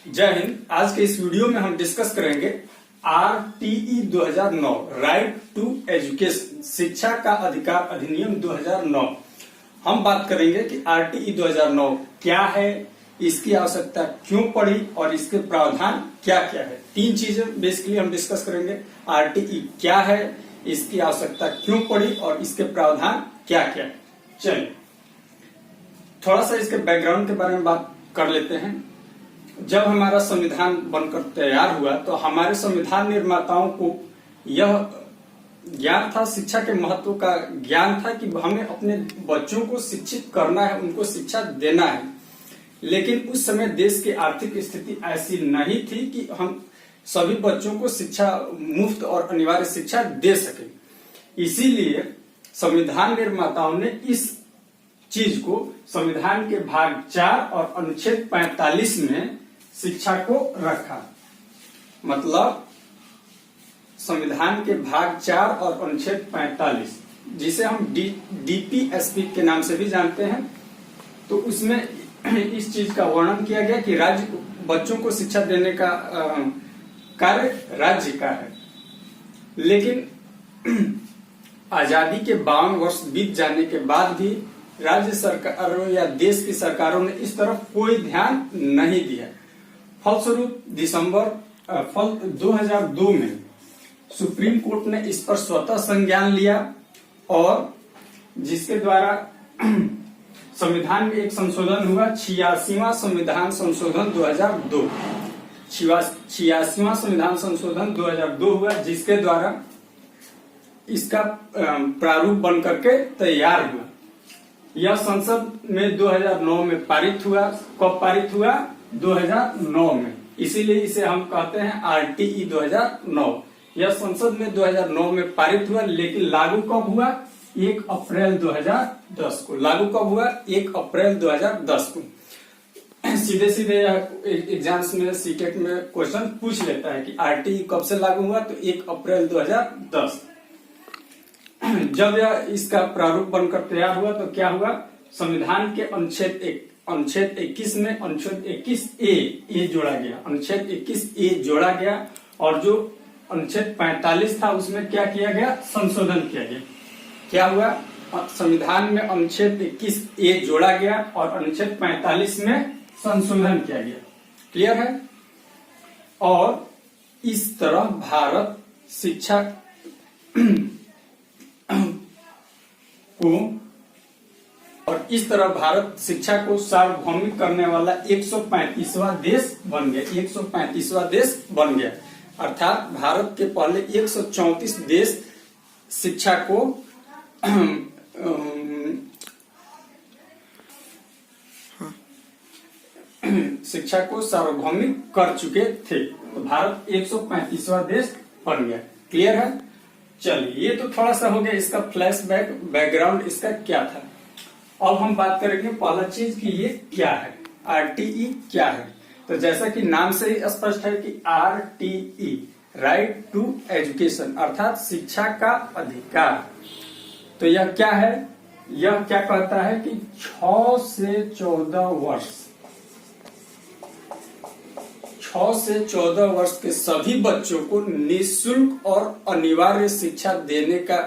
जय हिंद। आज के इस वीडियो में हम डिस्कस करेंगे RTE 2009 राइट टू एजुकेशन शिक्षा का अधिकार अधिनियम 2009। हम बात करेंगे कि RTE 2009 क्या है, इसकी आवश्यकता क्यों पड़ी और इसके प्रावधान क्या क्या है। तीन चीजें बेसिकली हम डिस्कस करेंगे। RTE क्या है, इसकी आवश्यकता क्यों पड़ी और इसके प्रावधान क्या क्या है। चलिए थोड़ा सा इसके बैकग्राउंड के बारे में बात कर लेते हैं। जब हमारा संविधान बनकर तैयार हुआ तो हमारे संविधान निर्माताओं को यह ज्ञान था, शिक्षा के महत्व का ज्ञान था कि हमें अपने बच्चों को शिक्षित करना है, उनको शिक्षा देना है। लेकिन उस समय देश की आर्थिक स्थिति ऐसी नहीं थी कि हम सभी बच्चों को शिक्षा मुफ्त और अनिवार्य शिक्षा दे सके। इसीलिए संविधान निर्माताओं ने इस चीज को संविधान के भाग 4 और अनुच्छेद 45 में शिक्षा को रखा। मतलब संविधान के भाग 4 और अनुच्छेद 45 जिसे हम DPSP के नाम से भी जानते हैं, तो उसमें इस चीज का वर्णन किया गया कि राज्य बच्चों को शिक्षा देने का कार्य राज्य का है। लेकिन आजादी के 52 वर्ष बीत जाने के बाद भी राज्य सरकारों या देश की सरकारों ने इस तरफ कोई ध्यान नहीं दिया। फलस्वरूप दिसंबर 2002 में सुप्रीम कोर्ट ने इस पर स्वतः संज्ञान लिया और जिसके द्वारा संविधान में एक संशोधन हुआ, 86वां संविधान संशोधन 2002। 86वां संविधान संशोधन 2002 हुआ, जिसके द्वारा इसका प्रारूप बन करके तैयार हुआ। यह संसद में 2009 में पारित हुआ। कब पारित हुआ? 2009 में। इसीलिए इसे हम कहते हैं RTE 2009। यह संसद में 2009 में पारित हुआ, लेकिन लागू कब हुआ? 1 अप्रैल 2010 को। लागू कब हुआ? 1 अप्रैल 2010 को। सीधे सीधे एग्जाम्स में सीटेट में क्वेश्चन पूछ लेता है कि RTE कब से लागू हुआ, तो 1 अप्रैल 2010। जब यह इसका प्रारूप बनकर तैयार हुआ तो क्या हुआ? संविधान के अनुच्छेद 21 में अनुच्छेद 21A जोड़ा गया। अनुच्छेद 21A जोड़ा गया और जो अनुच्छेद 45 था उसमें क्या किया गया? संशोधन किया गया। क्या हुआ? संविधान में अनुच्छेद 21A जोड़ा गया और अनुच्छेद 45 में संशोधन किया गया। क्लियर है? और इस तरह भारत शिक्षा को सार्वभौमिक करने वाला 135वां देश बन गया। 135वां देश बन गया। अर्थात भारत के पहले 134 देश शिक्षा को सार्वभौमिक कर चुके थे। तो भारत 135वां देश बन गया। क्लियर है? चलिए, ये तो थोड़ा सा हो गया इसका फ्लैशबैक, बैकग्राउंड इसका क्या था। अब हम बात करेंगे पहला चीज कि ये क्या है, RTE क्या है। तो जैसा कि नाम से ही स्पष्ट है कि RTE राइट टू एजुकेशन अर्थात शिक्षा का अधिकार। तो यह क्या है? यह क्या कहता है कि 6 से 14 वर्ष के सभी बच्चों को निःशुल्क और अनिवार्य शिक्षा देने का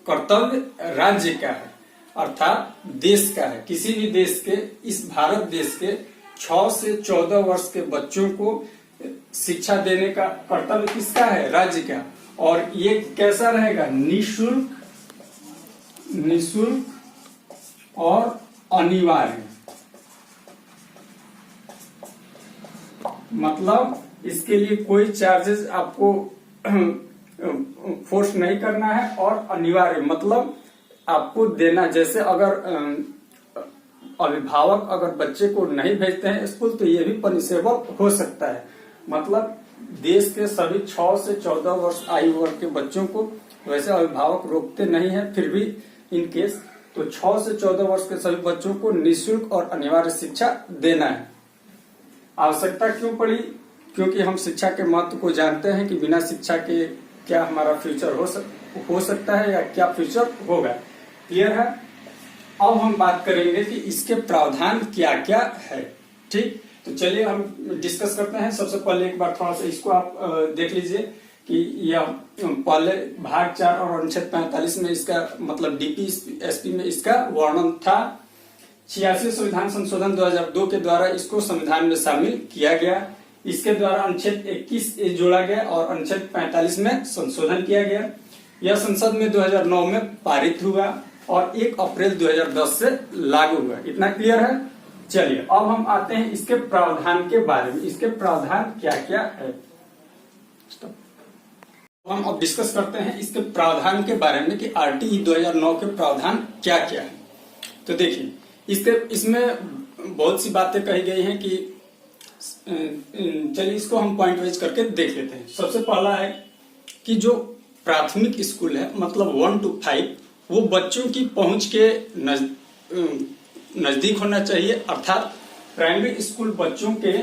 कर्तव्य राज्य का है, अर्थात देश का है। किसी भी देश के, इस भारत देश के 6 से 14 वर्ष के बच्चों को शिक्षा देने का कर्तव्य किसका है? राज्य का। और ये कैसा रहेगा? निःशुल्क और अनिवार्य। मतलब इसके लिए कोई चार्जेस आपको फोर्स नहीं करना है और अनिवार्य मतलब आपको देना। जैसे अगर अभिभावक अगर बच्चे को नहीं भेजते हैं स्कूल तो ये भी पनिशेबल हो सकता है। मतलब देश के सभी 6 से 14 वर्ष आयु वर्ग के बच्चों को वैसे अभिभावक रोकते नहीं है, फिर भी इन केस तो 6 से 14 वर्ष के सभी बच्चों को निःशुल्क और अनिवार्य शिक्षा देना है। आवश्यकता क्यों पड़ी? क्योंकि हम शिक्षा के महत्व को जानते हैं कि बिना शिक्षा के क्या हमारा फ्यूचर हो सकता है या क्या फ्यूचर होगा। क्लियर है? अब हम बात करेंगे कि इसके प्रावधान क्या क्या है। ठीक, तो चलिए हम डिस्कस करते हैं। सबसे पहले एक बार थोड़ा सा इसको आप देख लीजिए कि यह पहले भाग 4 और अनुच्छेद 45 में इसका मतलब डीपीएसपी में इसका वर्णन था। 86 संविधान संशोधन 2002 के द्वारा इसको संविधान में शामिल किया गया। इसके द्वारा अनुच्छेद 21 जोड़ा गया और अनुच्छेद 45 में संशोधन किया गया। यह संसद में 2009 में पारित हुआ और 1 अप्रैल 2010 से लागू हुआ। इतना क्लियर है। चलिए अब हम आते हैं इसके प्रावधान के बारे में। इसके प्रावधान क्या क्या है हम अब डिस्कस करते हैं इसके प्रावधान के बारे में कि आरटीई 2009 के प्रावधान क्या क्या है। तो देखिए इसमें बहुत सी बातें कही गई हैं कि चलिए इसको हम पॉइंट वाइज करके देख लेते हैं। सबसे पहला है कि जो प्राथमिक स्कूल है मतलब 1 to 5 वो बच्चों की पहुंच के नजदीक होना चाहिए, अर्थात प्राइमरी स्कूल बच्चों के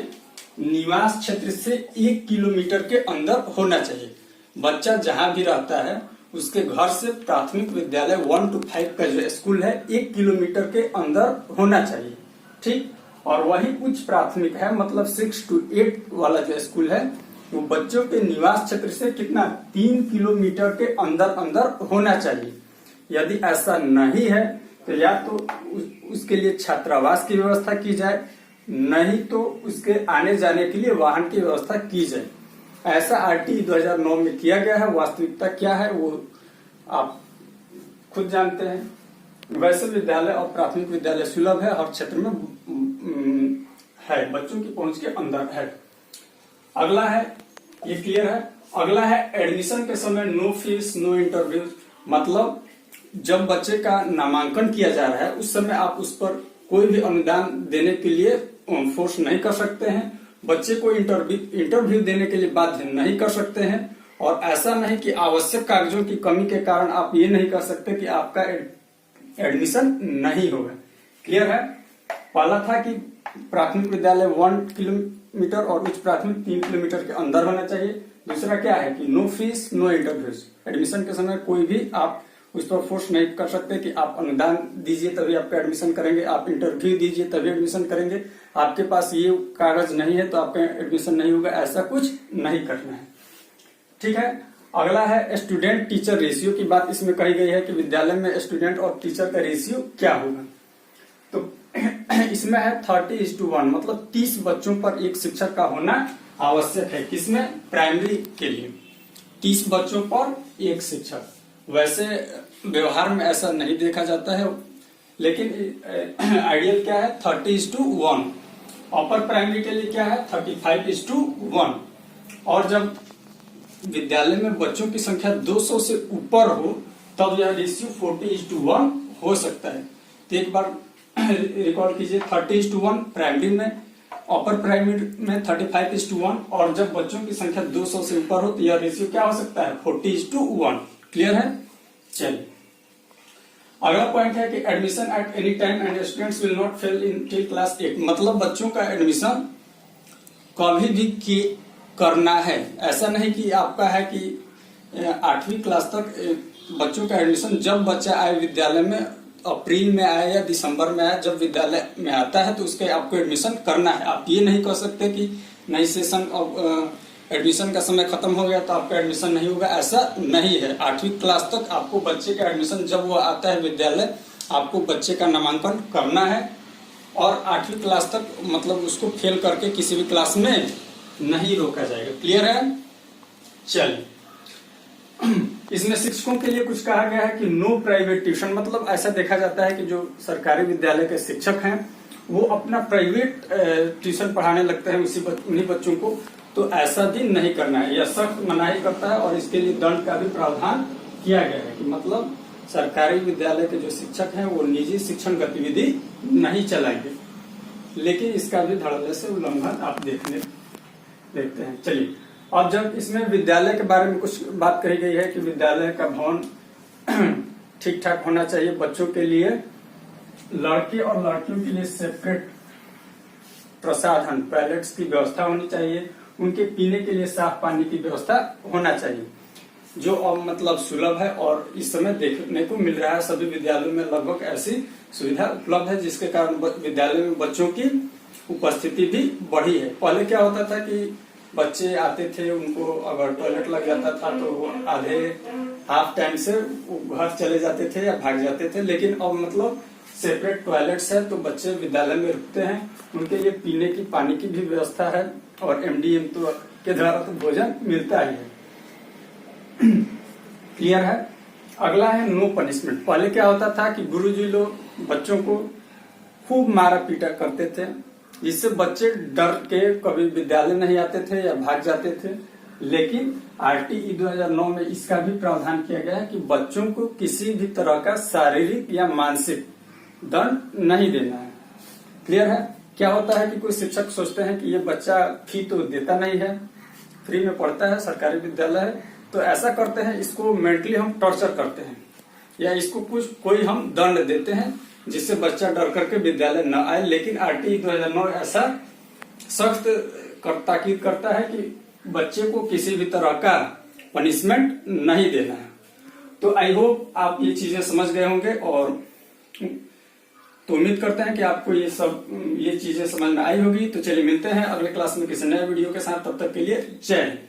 निवास क्षेत्र से 1 किलोमीटर के अंदर होना चाहिए। बच्चा जहां भी रहता है उसके घर से प्राथमिक विद्यालय 1 to 5 का जो स्कूल है 1 किलोमीटर के अंदर होना चाहिए, ठीक। और वही उच्च प्राथमिक है मतलब 6 to 8 वाला जो स्कूल है वो बच्चों के निवास क्षेत्र से कितना 3 किलोमीटर के अंदर अंदर होना चाहिए। यदि ऐसा नहीं है तो या तो उसके लिए छात्रावास की व्यवस्था की जाए, नहीं तो उसके आने जाने के लिए वाहन की व्यवस्था की जाए। ऐसा आरटीई 2009 में किया गया है। वास्तविकता क्या है वो आप खुद जानते हैं। वैसे विद्यालय और प्राथमिक विद्यालय सुलभ है, हर क्षेत्र में है, बच्चों की पहुंच के अंदर है। अगला है, ये क्लियर है। अगला है एडमिशन के समय नो फीस नो इंटरव्यू, मतलब जब बच्चे का नामांकन किया जा रहा है उस समय आप उस पर कोई भी अनुदान देने के लिए फोर्स नहीं कर सकते हैं। बच्चे को इंटरव्यू देने के लिए बाध्य नहीं कर सकते हैं। और ऐसा नहीं कि आवश्यक कागजों की कमी के कारण आप ये नहीं कर सकते कि आपका एडमिशन नहीं होगा। क्लियर है। पहला था कि प्राथमिक विद्यालय 1 किलोमीटर और उच्च प्राथमिक 3 किलोमीटर के अंदर होना चाहिए। दूसरा क्या है कि no fees no interviews, admission के समय कोई भी आप उस पर फोर्स नहीं कर सकते कि आप अनुदान दीजिए तभी आपका एडमिशन करेंगे, आप इंटरव्यू दीजिए तभी एडमिशन करेंगे, आपके पास ये कागज नहीं है तो आपका एडमिशन नहीं होगा, ऐसा कुछ नहीं करना है, ठीक है। अगला है स्टूडेंट टीचर रेशियो की बात इसमें कही गई है कि विद्यालय में स्टूडेंट और टीचर का रेशियो क्या होगा। तो इसमें है 30:1 मतलब 30 बच्चों पर एक शिक्षक का होना आवश्यक है। किसमें? प्राइमरी के लिए 30 बच्चों पर एक शिक्षक। वैसे व्यवहार में ऐसा नहीं देखा जाता है, लेकिन आइडियल क्या है 30:1। अपर प्राइमरी के लिए क्या है 35:1। और जब विद्यालय में बच्चों की संख्या 200 से ऊपर हो तब यह रेशियो 40:1 हो सकता है। तो एक बार रिकॉर्ड कीजिए 30:1 प्राइमरी में, अपर प्राइमरी में 35:1 और जब बच्चों की संख्या 200 से ऊपर हो तो यह रेशियो क्या हो सकता है 40:1। क्लियर है। चलिए अगला पॉइंट है कि admission at any time and students will not fail in till class 8, मतलब बच्चों का एडमिशन कभी भी करना है। ऐसा नहीं कि आपका है कि 8वीं क्लास तक बच्चों का एडमिशन जब बच्चा आए विद्यालय में, अप्रैल में आए या दिसंबर में आए, जब विद्यालय में आता है तो उसके आपको एडमिशन करना है। आप ये नहीं कर सकते कि नई सेशन एडमिशन का समय खत्म हो गया तो आपका एडमिशन नहीं होगा, ऐसा नहीं है। 8वीं क्लास तक आपको बच्चे का एडमिशन जब वो आता है विद्यालय आपको बच्चे का नामांकन करना है और 8वीं क्लास तक मतलब उसको फेल करके किसी भी क्लास में नहीं रोका जाएगा। क्लियर है। चलिए इसमें शिक्षकों के लिए कुछ कहा गया है कि नो प्राइवेट ट्यूशन, मतलब ऐसा देखा जाता है कि जो सरकारी विद्यालय के शिक्षक हैं वो अपना प्राइवेट ट्यूशन पढ़ाने लगते हैं उन्हीं बच्चों को, तो ऐसा भी नहीं करना है। यह सख्त मनाही करता है और इसके लिए दंड का भी प्रावधान किया गया है कि मतलब सरकारी विद्यालय के जो शिक्षक हैं वो निजी शिक्षण गतिविधि नहीं चलाएंगे, लेकिन इसका भी धड़ल्ले से उल्लंघन आप देखते हैं। चलिए अब जब इसमें विद्यालय के बारे में कुछ बात कही गई है कि विद्यालय का भवन ठीक ठाक होना चाहिए, बच्चों के लिए लड़के और लड़कियों के लिए सेपरेट प्रसाधन टॉयलेट्स की व्यवस्था होनी चाहिए, उनके पीने के लिए साफ पानी की व्यवस्था होना चाहिए, जो अब मतलब सुलभ है और इस समय देखने को मिल रहा है। सभी विद्यालयों में लगभग ऐसी सुविधा उपलब्ध है जिसके कारण विद्यालय में बच्चों की उपस्थिति भी बढ़ी है। पहले क्या होता था कि बच्चे आते थे, उनको अगर टॉयलेट लग जाता था तो वो आधे हाफ टाइम से घर चले जाते थे या भाग जाते थे, लेकिन अब मतलब सेपरेट टॉयलेट्स है तो बच्चे विद्यालय में रुकते हैं, उनके लिए पीने की पानी की भी व्यवस्था है और एमडीएम तो के द्वारा तो भोजन मिलता ही है। क्लियर है। अगला है नो पनिशमेंट। पहले क्या होता था कि गुरुजी लोग बच्चों को खूब मारा पीटा करते थे, जिससे बच्चे डर के कभी विद्यालय नहीं आते थे या भाग जाते थे। लेकिन आरटीई 2009 में इसका भी प्रावधान किया गया है कि बच्चों को किसी भी तरह का शारीरिक या मानसिक दंड नहीं देना है। क्लियर है। क्या होता है कि कोई शिक्षक सोचते हैं कि ये बच्चा फी तो देता नहीं है, फ्री में पढ़ता है, सरकारी विद्यालय है, तो ऐसा करते हैं इसको मेंटली हम टॉर्चर करते हैं या इसको कुछ कोई हम दंड देते हैं जिससे बच्चा डर करके विद्यालय न आए। लेकिन आरटीई 2009 ऐसा सख्त ताकीद करता है कि बच्चे को किसी भी तरह का पनिशमेंट नहीं देना है। तो आई होप आप ये चीजें समझ गए होंगे, और तो उम्मीद करते हैं कि आपको ये चीजें समझ में आई होगी। तो चलिए मिलते हैं अगले क्लास में किसी नए वीडियो के साथ, तब तक के लिए जय हिंद।